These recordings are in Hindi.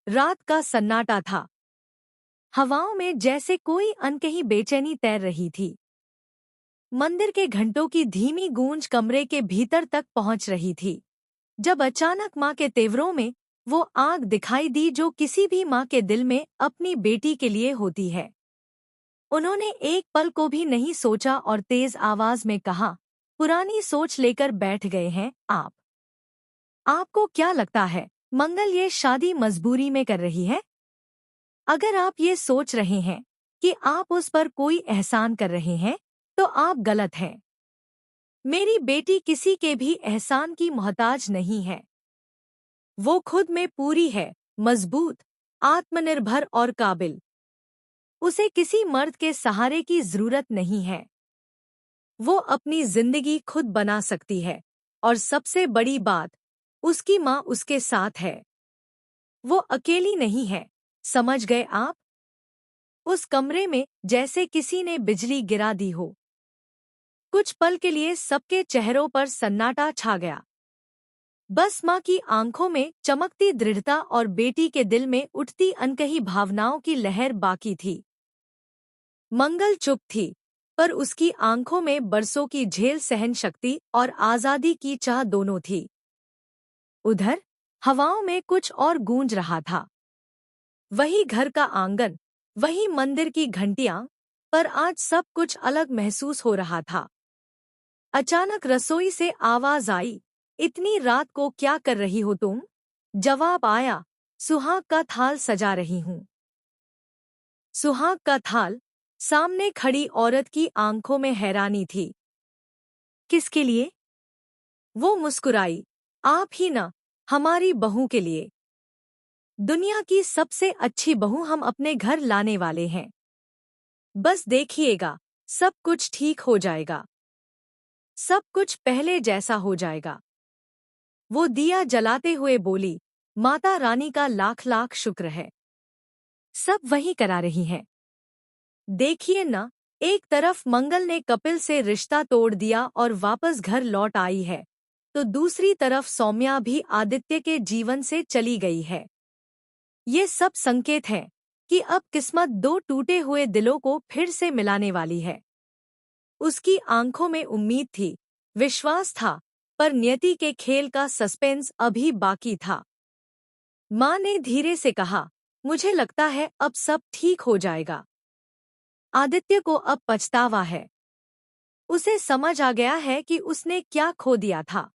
रात का सन्नाटा था। हवाओं में जैसे कोई अनकही बेचैनी तैर रही थी। मंदिर के घंटों की धीमी गूंज कमरे के भीतर तक पहुंच रही थी। जब अचानक माँ के तेवरों में वो आग दिखाई दी जो किसी भी माँ के दिल में अपनी बेटी के लिए होती है। उन्होंने एक पल को भी नहीं सोचा और तेज आवाज में कहा, पुरानी सोच लेकर बैठ गए हैं आप। आपको क्या लगता है मंगल ये शादी मजबूरी में कर रही है? अगर आप ये सोच रहे हैं कि आप उस पर कोई एहसान कर रहे हैं, तो आप गलत हैं। मेरी बेटी किसी के भी एहसान की मोहताज नहीं है। वो खुद में पूरी है, मजबूत, आत्मनिर्भर और काबिल। उसे किसी मर्द के सहारे की जरूरत नहीं है। वो अपनी जिंदगी खुद बना सकती है। और सबसे बड़ी बात, उसकी माँ उसके साथ है। वो अकेली नहीं है, समझ गए आप? उस कमरे में जैसे किसी ने बिजली गिरा दी हो। कुछ पल के लिए सबके चेहरों पर सन्नाटा छा गया। बस माँ की आंखों में चमकती दृढ़ता और बेटी के दिल में उठती अनकही भावनाओं की लहर बाकी थी। मंगल चुप थी, पर उसकी आंखों में बरसों की झेल सहन शक्ति और आजादी की चाह दोनों थी। उधर हवाओं में कुछ और गूंज रहा था। वही घर का आंगन, वही मंदिर की घंटियां, पर आज सब कुछ अलग महसूस हो रहा था। अचानक रसोई से आवाज आई, इतनी रात को क्या कर रही हो तुम? जवाब आया, सुहाग का थाल सजा रही हूँ। सुहाग का थाल? सामने खड़ी औरत की आंखों में हैरानी थी। किसके लिए? वो मुस्कुराई, आप ही ना, हमारी बहू के लिए। दुनिया की सबसे अच्छी बहू हम अपने घर लाने वाले हैं। बस देखिएगा, सब कुछ ठीक हो जाएगा। सब कुछ पहले जैसा हो जाएगा। वो दिया जलाते हुए बोली, माता रानी का लाख लाख शुक्र है। सब वही करा रही हैं। देखिए ना, एक तरफ मंगल ने कपिल से रिश्ता तोड़ दिया और वापस घर लौट आई है, तो दूसरी तरफ सौम्या भी आदित्य के जीवन से चली गई है। ये सब संकेत हैं कि अब किस्मत दो टूटे हुए दिलों को फिर से मिलाने वाली है। उसकी आंखों में उम्मीद थी, विश्वास था, पर नियति के खेल का सस्पेंस अभी बाकी था। माँ ने धीरे से कहा, मुझे लगता है अब सब ठीक हो जाएगा। आदित्य को अब पछतावा है। उसे समझ आ गया है कि उसने क्या खो दिया था।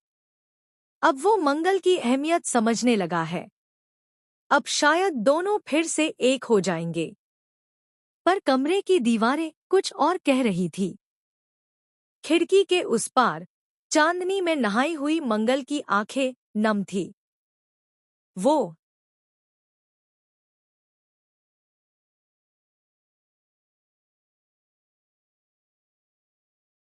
अब वो मंगल की अहमियत समझने लगा है। अब शायद दोनों फिर से एक हो जाएंगे। पर कमरे की दीवारें कुछ और कह रही थी। खिड़की के उस पार चांदनी में नहाई हुई मंगल की आंखें नम थी। वो